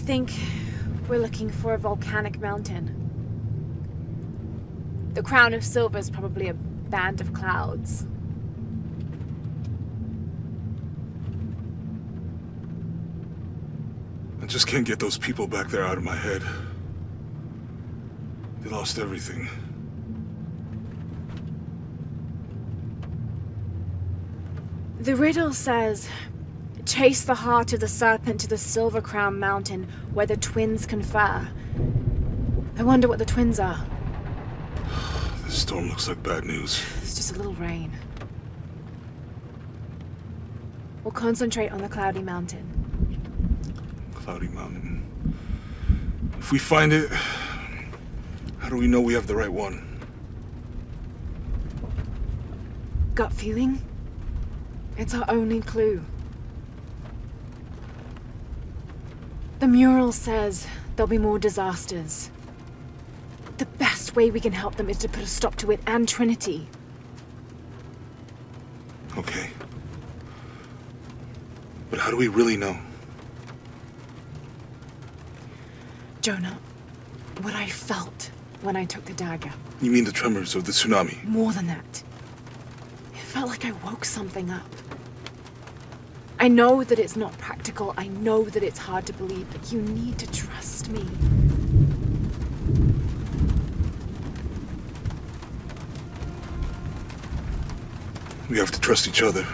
think we're looking for a volcanic mountain. The crown of silver is probably a band of clouds. I just can't get those people back there out of my head. They lost everything. The riddle says, chase the heart of the serpent to the Silver Crown Mountain where the twins confer. I wonder what the twins are. This storm looks like bad news. It's just a little rain. We'll concentrate on the Cloudy Mountain. Cloudy Mountain. If we find it, how do we know we have the right one? Gut feeling? It's our only clue. The mural says there'll be more disasters. The best way we can help them is to put a stop to it and Trinity. Okay. But how do we really know? Jonah, what I felt when I took the dagger. You mean the tremors of the tsunami? More than that. It felt like I woke something up. I know that it's not practical. I know that it's hard to believe, but you need to trust me. We have to trust each other.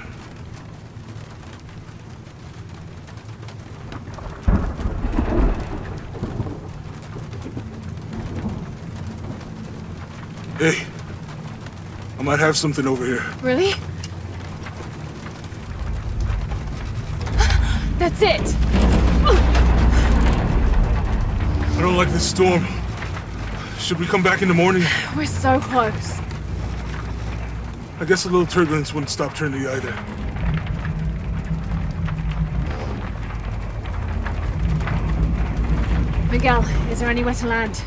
Hey, I might have something over here. Really? That's it! I don't like this storm. Should we come back in the morning? We're so close. I guess a little turbulence wouldn't stop Trinity either. Miguel, is there anywhere to land?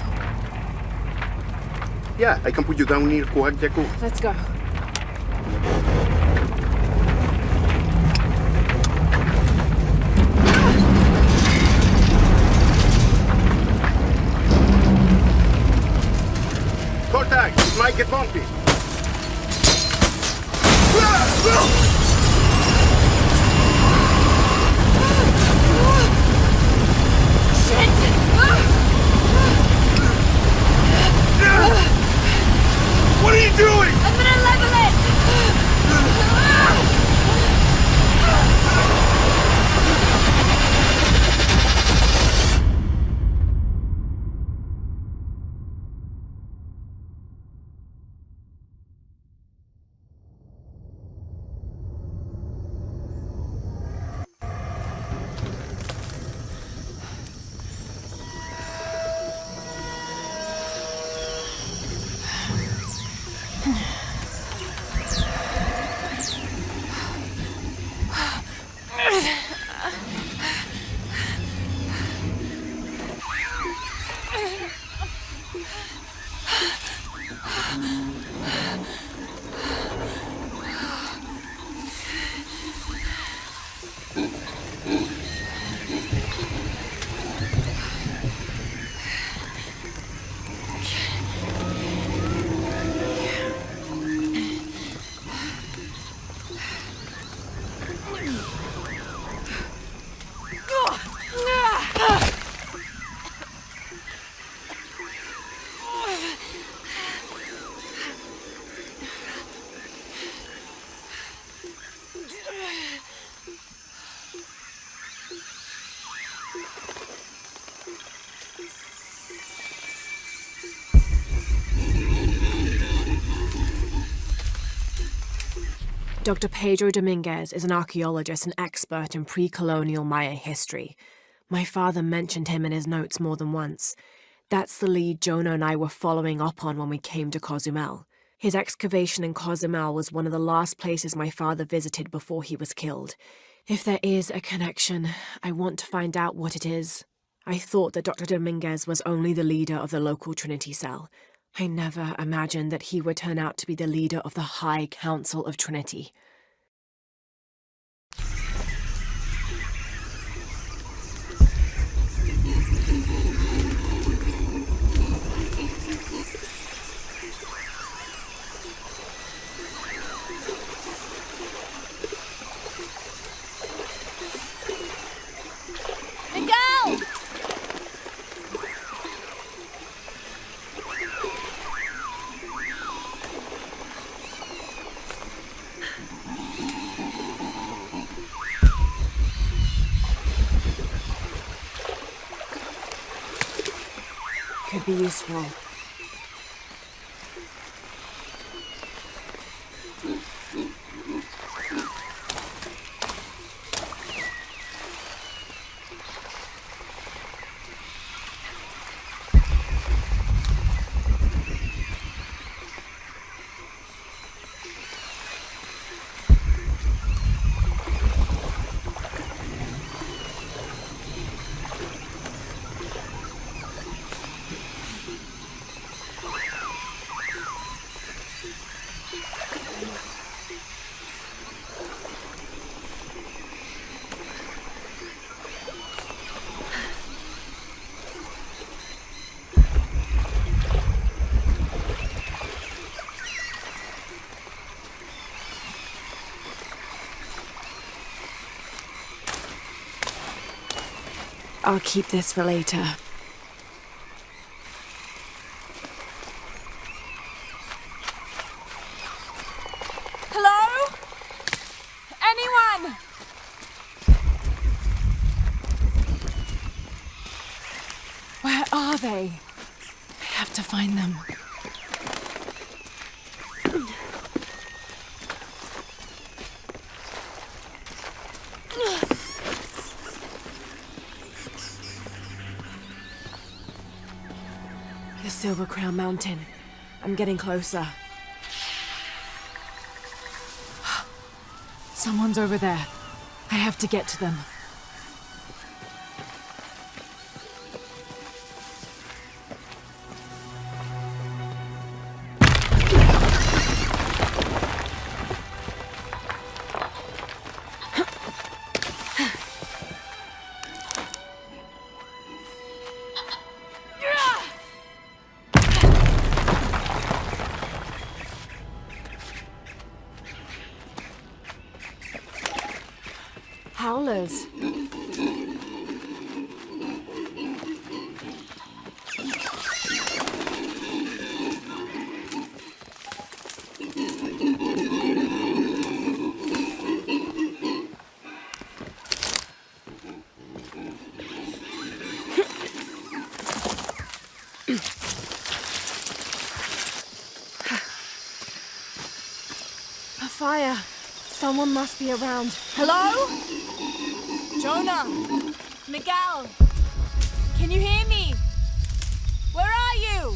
Yeah, I can put you down near Coajaco. Let's go. Contact! It might get bumpy. What are you doing? I'm gonna level it! Dr. Pedro Dominguez is an archaeologist and expert in pre-colonial Maya history. My father mentioned him in his notes more than once. That's the lead Jonah and I were following up on when we came to Cozumel. His excavation in Cozumel was one of the last places my father visited before he was killed. If there is a connection, I want to find out what it is. I thought that Dr. Dominguez was only the leader of the local Trinity cell. I never imagined that he would turn out to be the leader of the High Council of Trinity. be useful. I'll keep this for later. Hello? Anyone? Where are they? I have to find them. The Silver Crown Mountain. I'm getting closer. Someone's over there. I have to get to them. Howlers. A fire. Someone must be around. Hello? Jonah? Miguel? Can you hear me? Where are you?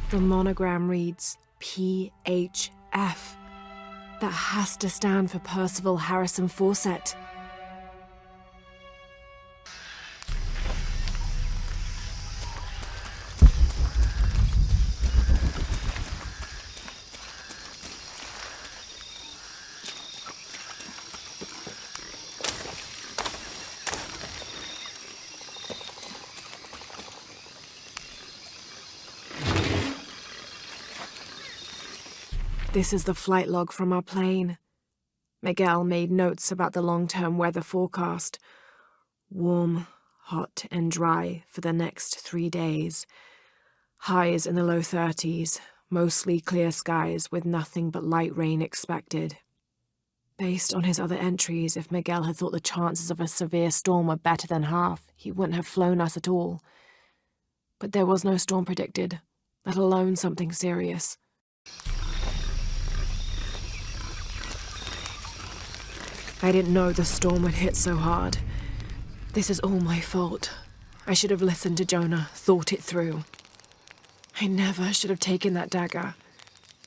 The monogram reads PHF. That has to stand for Percival Harrison Fawcett. This is the flight log from our plane. Miguel made notes about the long-term weather forecast. Warm, hot, and dry for the next 3 days. Highs in the low 30s, mostly clear skies with nothing but light rain expected. Based on his other entries, if Miguel had thought the chances of a severe storm were better than half, he wouldn't have flown us at all. But there was no storm predicted, let alone something serious. I didn't know the storm would hit so hard. This is all my fault. I should have listened to Jonah, thought it through. I never should have taken that dagger.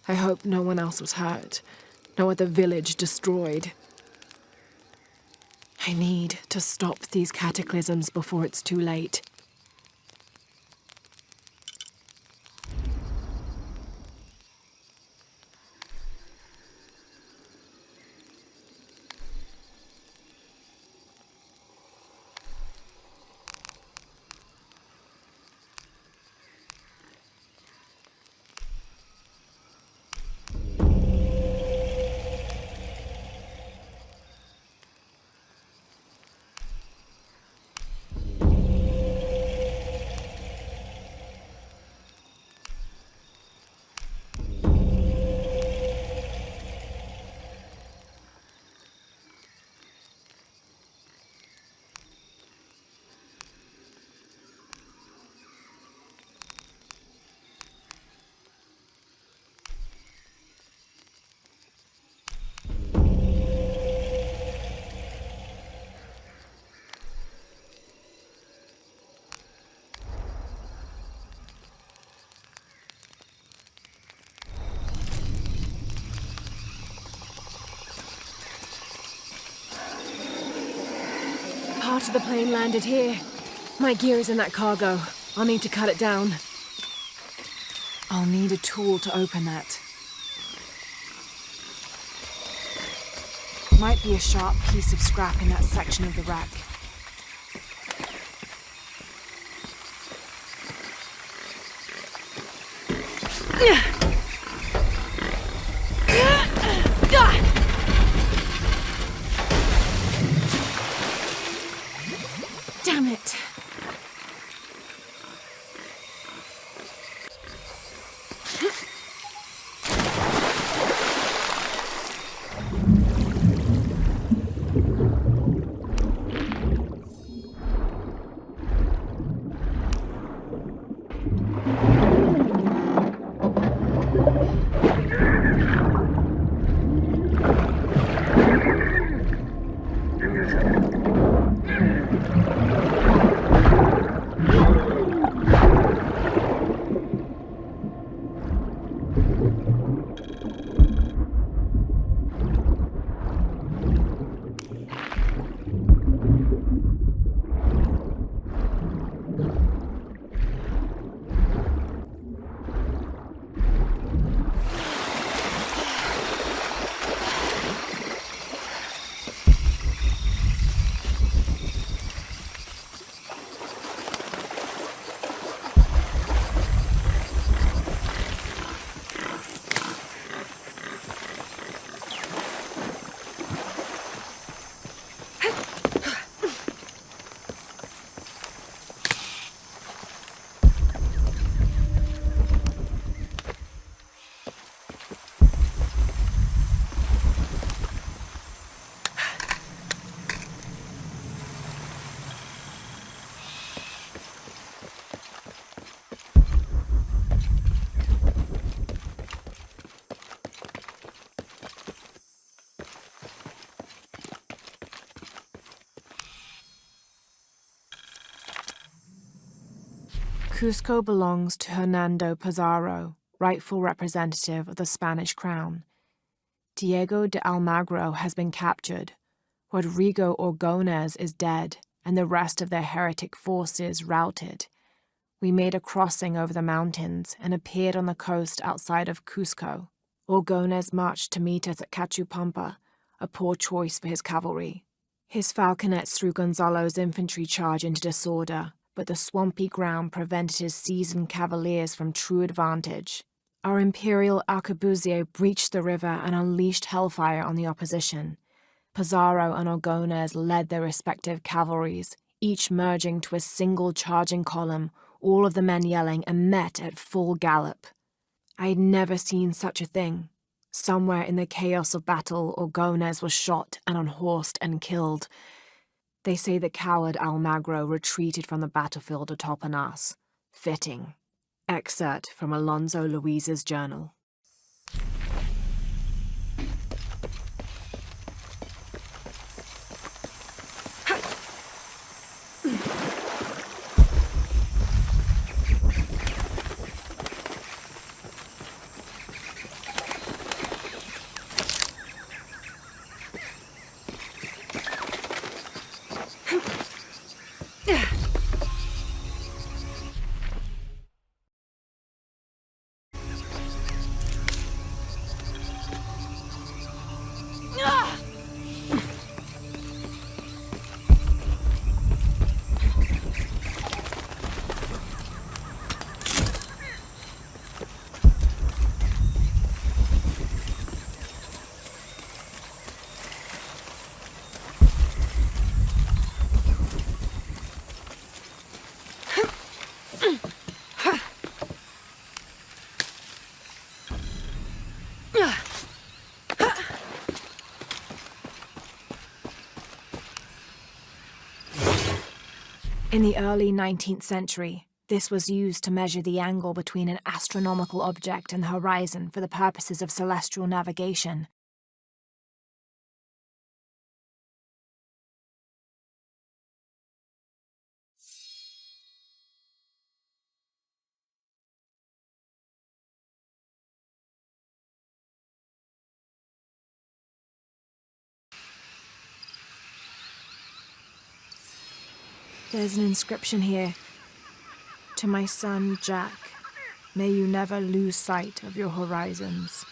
I hope no one else was hurt. No other village destroyed. I need to stop these cataclysms before it's too late. part of the plane landed here. My gear is in that cargo. I'll need to cut it down. I'll need a tool to open that. Might be a sharp piece of scrap in that section of the wreck. Damn it. Cusco belongs to Hernando Pizarro, rightful representative of the Spanish crown. Diego de Almagro has been captured, Rodrigo Orgones is dead, and the rest of their heretic forces routed. We made a crossing over the mountains and appeared on the coast outside of Cusco. Orgones marched to meet us at Cachupampa, a poor choice for his cavalry. His falconets threw Gonzalo's infantry charge into disorder, but the swampy ground prevented his seasoned cavaliers from true advantage. Our imperial arquebusier breached the river and unleashed hellfire on the opposition. Pizarro and Orgones led their respective cavalries, each merging to a single charging column, all of the men yelling, and met at full gallop. I had never seen such a thing. Somewhere in the chaos of battle, Orgones was shot and unhorsed and killed. They say the coward Almagro retreated from the battlefield atop an ass. Fitting. Excerpt from Alonso Luiz's journal. In the early 19th century, this was used to measure the angle between an astronomical object and the horizon for the purposes of celestial navigation. There's an inscription here. To my son, Jack, may you never lose sight of your horizons.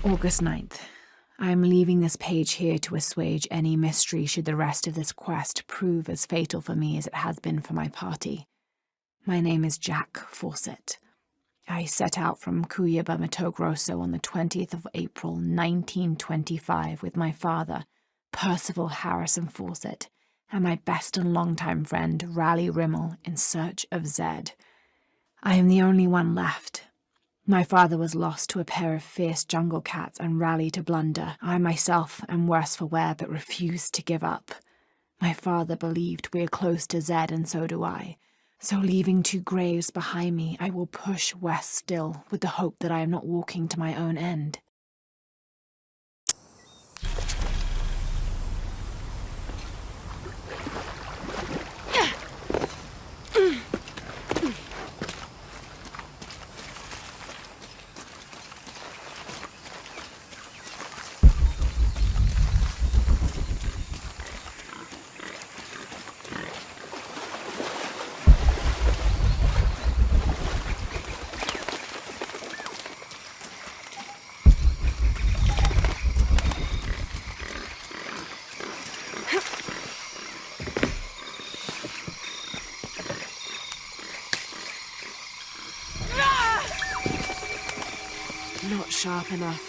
August 9th. I am leaving this page here to assuage any mystery should the rest of this quest prove as fatal for me as it has been for my party. My name is Jack Fawcett. I set out from Cuyaba, Mato Grosso on the 20th of April, 1925 with my father, Percival Harrison Fawcett, and my best and longtime friend, Raleigh Rimmel, in search of Zed. I am the only one left. My father was lost to a pair of fierce jungle cats and Raleigh to blunder. I myself am worse for wear but refused to give up. My father believed we are close to Zed and so do I. So leaving 2 graves behind me, I will push west still with the hope that I am not walking to my own end. Not sharp enough.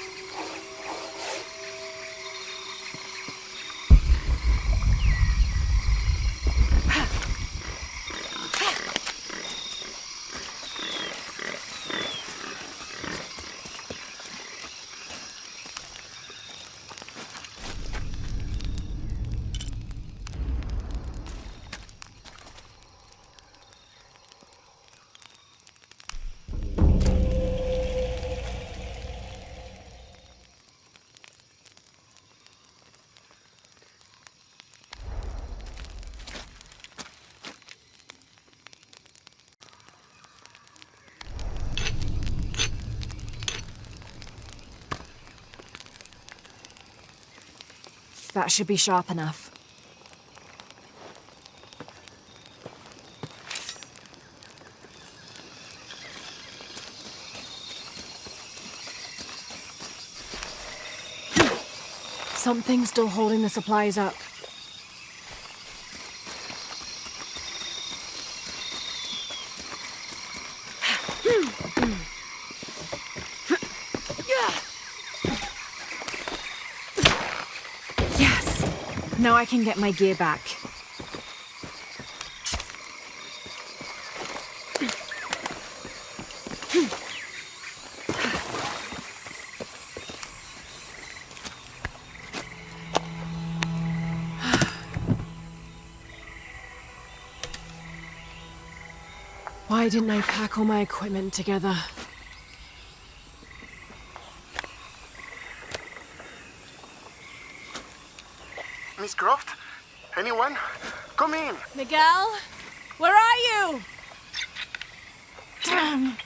That should be sharp enough. Something's still holding the supplies up. Now I can get my gear back. Why didn't I pack all my equipment together? Miss Croft? Anyone? Come in. Miguel? Where are you? Damn!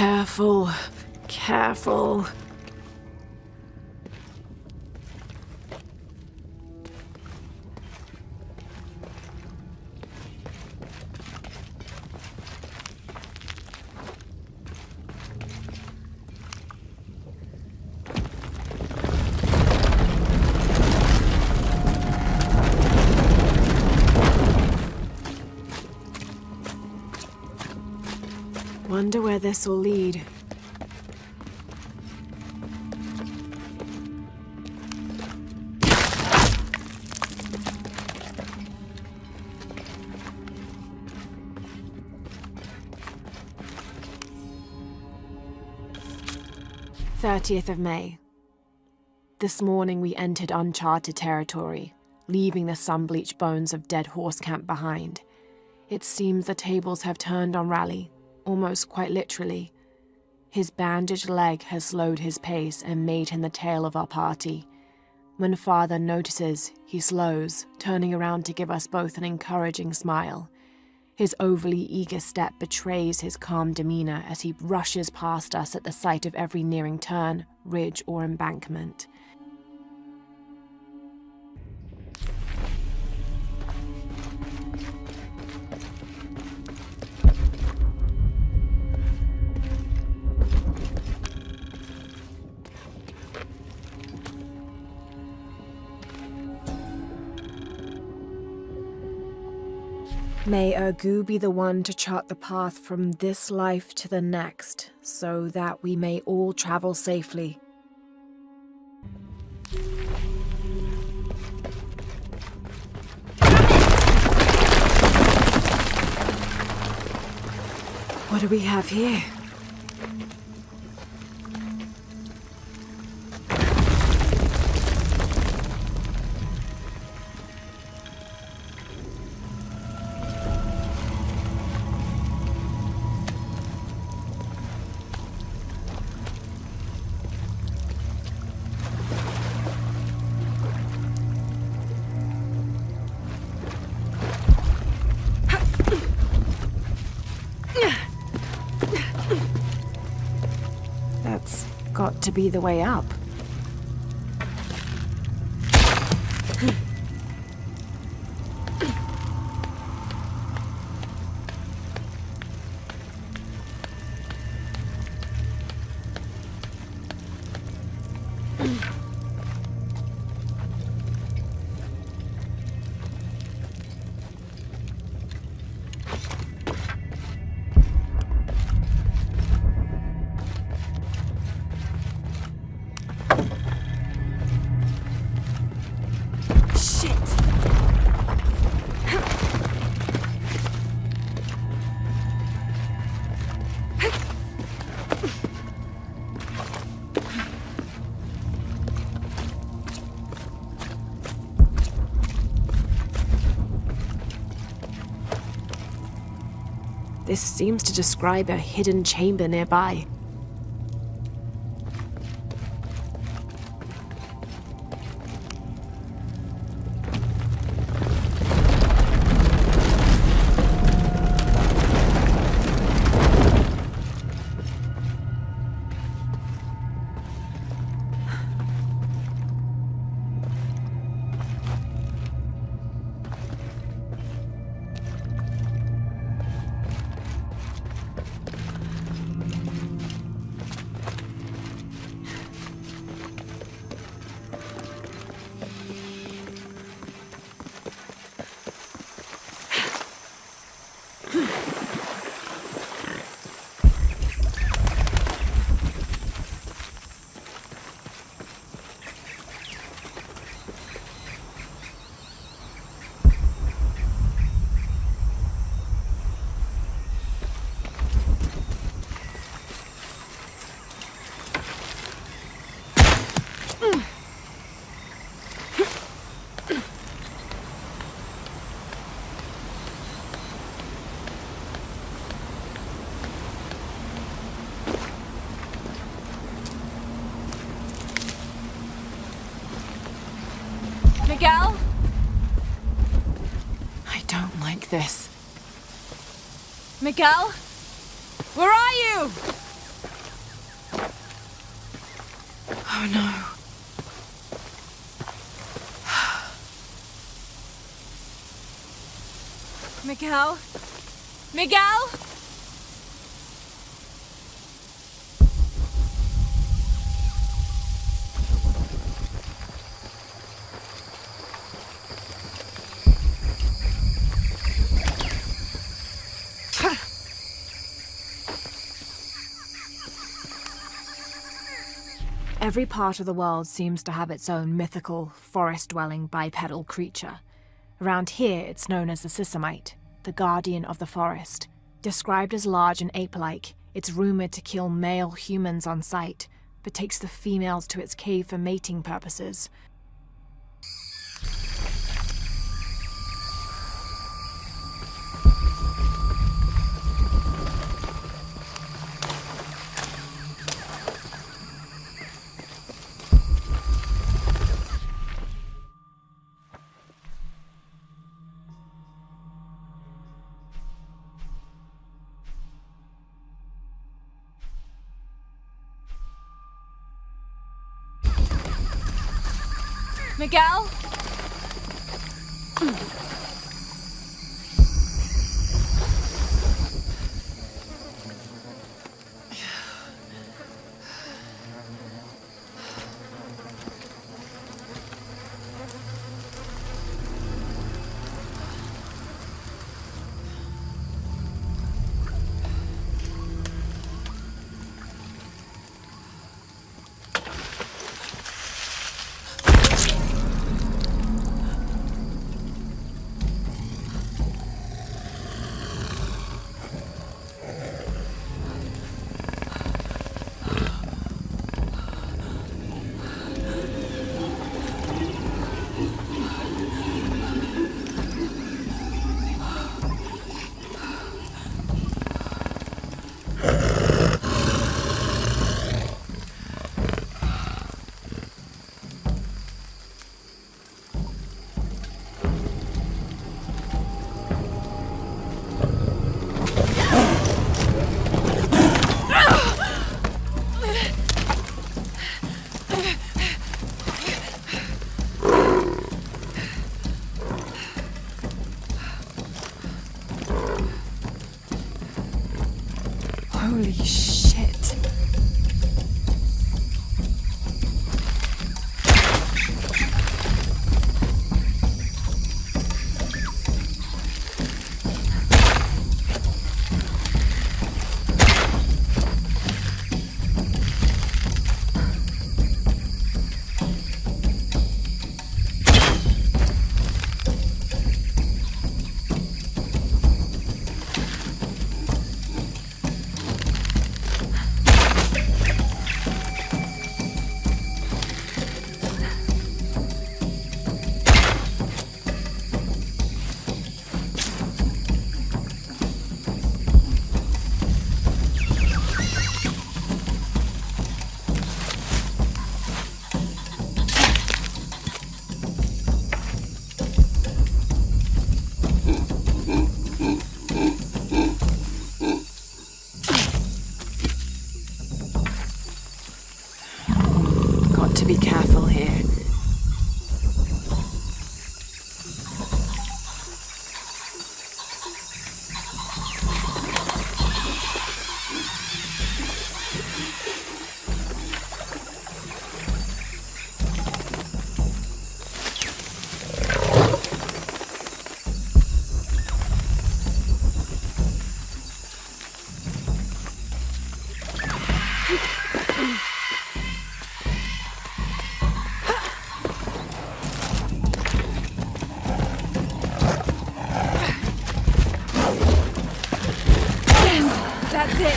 Careful, careful. Wonder where this will lead. "30th of May. This morning we entered uncharted territory, leaving the sun-bleached bones of dead horse camp behind. It seems the tables have turned on Raleigh, almost quite literally. His bandaged leg has slowed his pace and made him the tail of our party. When Father notices, he slows, turning around to give us both an encouraging smile. His overly eager step betrays his calm demeanor as he rushes past us at the sight of every nearing turn, ridge, or embankment. May Ergu be the one to chart the path from this life to the next, so that we may all travel safely. What do we have here? That's got to be the way up. This seems to describe a hidden chamber nearby. Miguel? I don't like this. Miguel? Where are you? Oh no. Miguel? Miguel? Every part of the world seems to have its own mythical, forest-dwelling bipedal creature. Around here, it's known as the Sisamite, the guardian of the forest. Described as large and ape-like, it's rumored to kill male humans on sight, but takes the females to its cave for mating purposes. Miguel? Holy shit. Got to be careful here. That's it.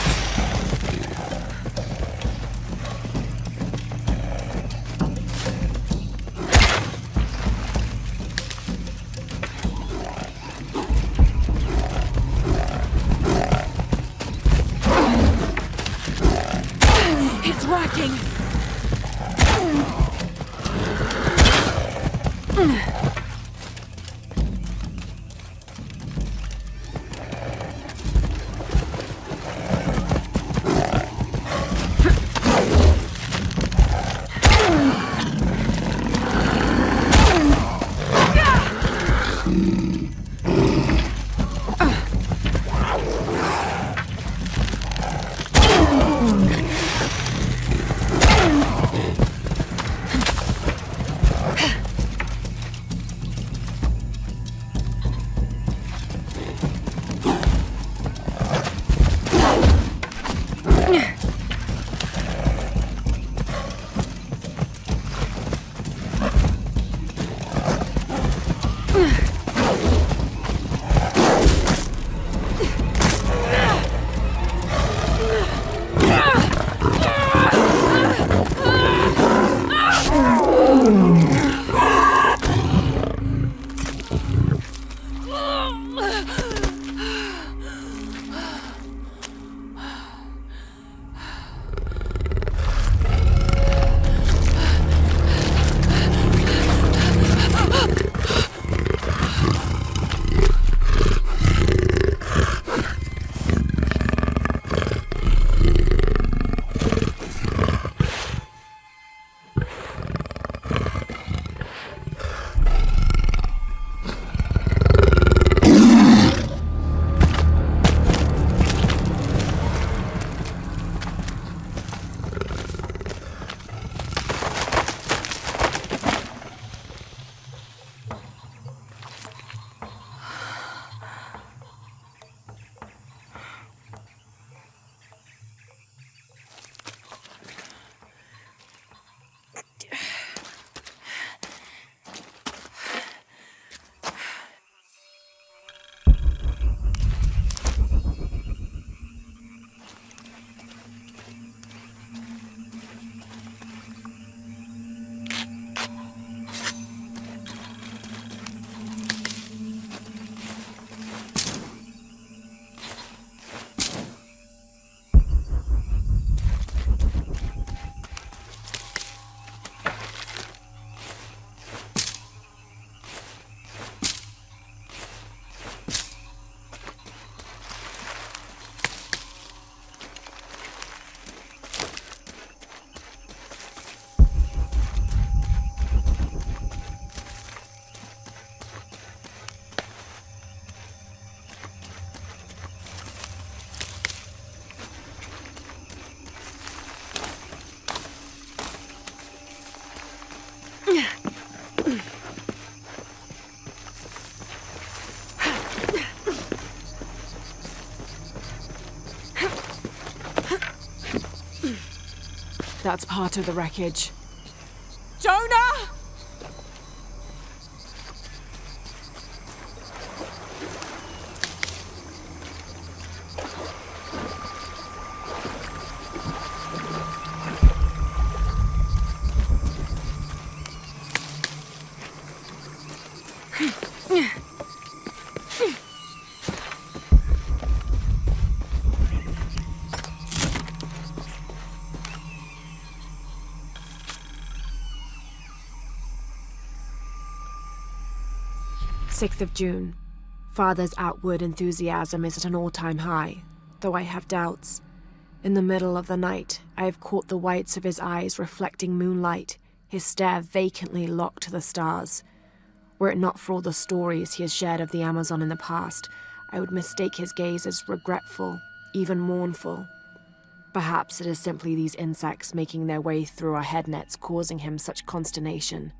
It's working. That's part of the wreckage. Jonah! June. Father's outward enthusiasm is at an all-time high, though I have doubts. In the middle of the night, I have caught the whites of his eyes reflecting moonlight, his stare vacantly locked to the stars. Were it not for all the stories he has shared of the Amazon in the past, I would mistake his gaze as regretful, even mournful. Perhaps it is simply these insects making their way through our head nets causing him such consternation.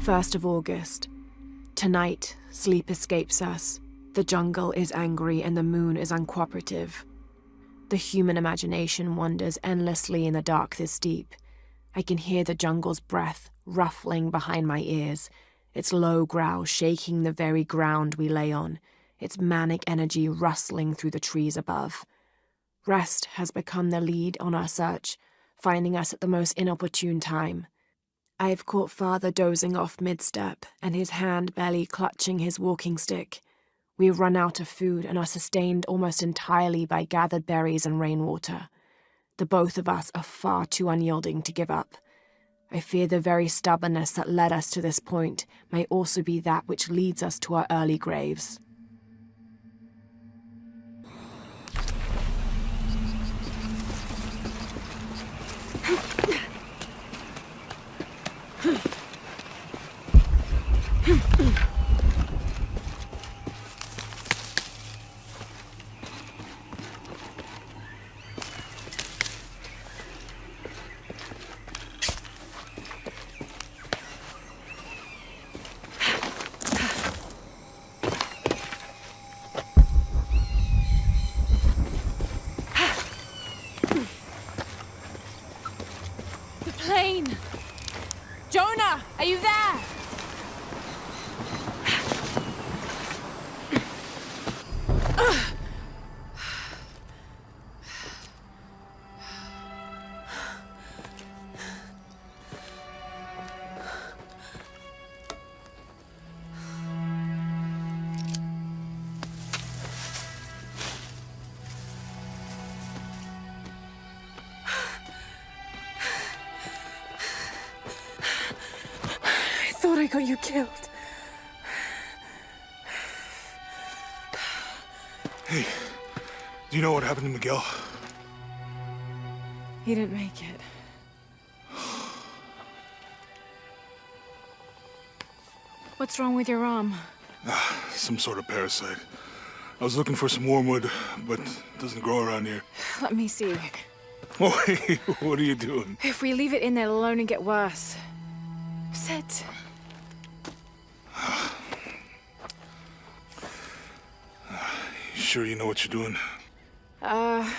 First of August. Tonight, sleep escapes us. The jungle is angry and the moon is uncooperative. The human imagination wanders endlessly in the dark this deep. I can hear the jungle's breath ruffling behind my ears, its low growl shaking the very ground we lay on, its manic energy rustling through the trees above. Rest has become the lead on our search, finding us at the most inopportune time. I have caught Father dozing off mid-step and his hand barely clutching his walking stick. We have run out of food and are sustained almost entirely by gathered berries and rainwater. The both of us are far too unyielding to give up. I fear the very stubbornness that led us to this point may also be that which leads us to our early graves. Jonah, are you there? I thought I got you killed. Hey, do you know what happened to Miguel? He didn't make it. What's wrong with your arm? Some sort of parasite. I was looking for some wormwood, but it doesn't grow around here. Let me see. Oh, hey, what are you doing? If we leave it in there, it'll only get worse. Sit. Sure you know what you're doing? I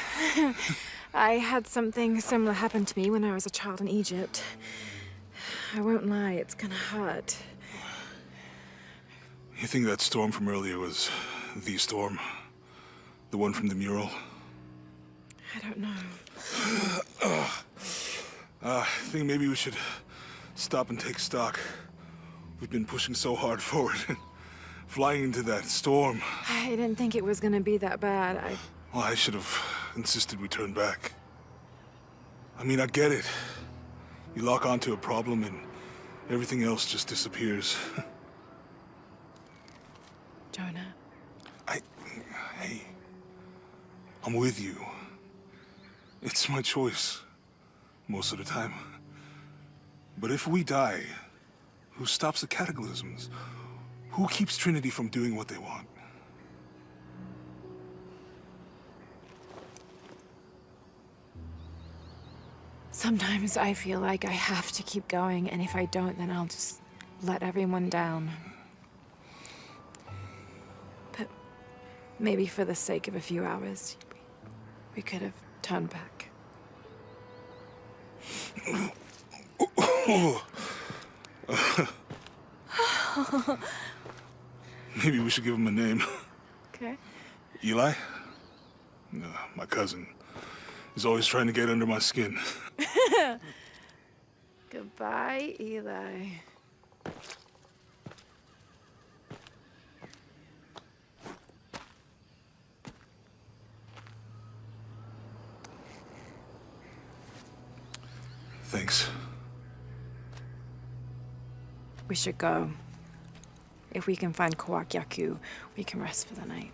had something similar happen to me when I was a child in Egypt. I won't lie, it's gonna hurt. You think that storm from earlier was the storm? The one from the mural? I don't know. I think maybe we should stop and take stock. We've been pushing so hard forward. Flying into that storm. I didn't think it was gonna be that bad. Well, I should have insisted we turn back. I mean, I get it. You lock onto a problem and everything else just disappears. Jonah. Hey, I'm with you. It's my choice, most of the time. But if we die, who stops the cataclysms? Who keeps Trinity from doing what they want? Sometimes I feel like I have to keep going, and if I don't, then I'll just let everyone down. But maybe for the sake of a few hours, we could have turned back. Maybe we should give him a name. Okay. Eli? No, my cousin. He's always trying to get under my skin. Goodbye, Eli. Thanks. We should go. If we can find Yaku, we can rest for the night.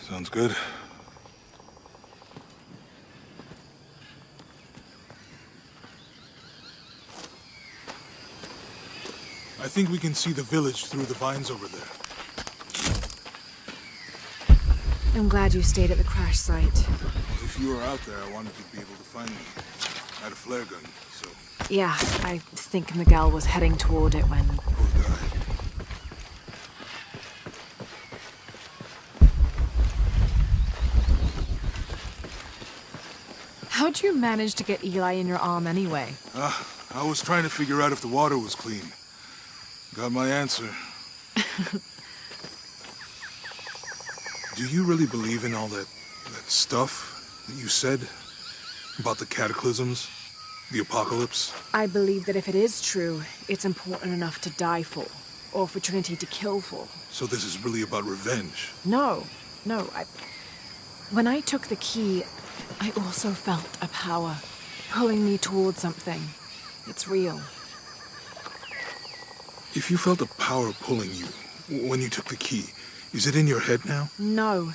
Sounds good. I think we can see the village through the vines over there. I'm glad you stayed at the crash site. Well, if you were out there, I wanted you to be able to find me. I had a flare gun, so... Yeah, I think Miguel was heading toward it when... Poor guy. How'd you manage to get Eli in your arm anyway? I was trying to figure out if the water was clean. Got my answer. Do you really believe in all that stuff that you said? About the cataclysms? The apocalypse? I believe that if it is true, it's important enough to die for. Or for Trinity to kill for. So this is really about revenge? No. When I took the key, I also felt a power pulling me towards something. It's real. If you felt a power pulling you when you took the key, is it in your head now? No.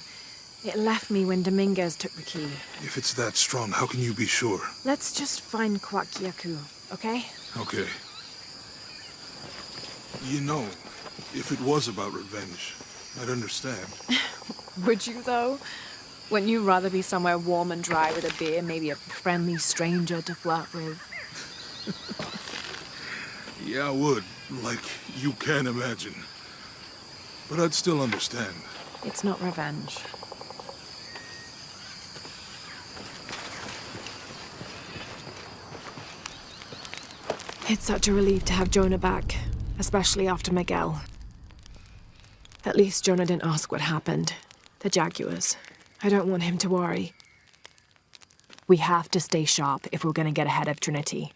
It left me when Dominguez took the key. If it's that strong, how can you be sure? Let's just find Yaku, okay? Okay. You know, if it was about revenge, I'd understand. Would you, though? Wouldn't you rather be somewhere warm and dry with a beer, maybe a friendly stranger to flirt with? Yeah, I would. Like you can imagine. But I'd still understand. It's not revenge. It's such a relief to have Jonah back, especially after Miguel. At least Jonah didn't ask what happened. The Jaguars. I don't want him to worry. We have to stay sharp if we're going to get ahead of Trinity.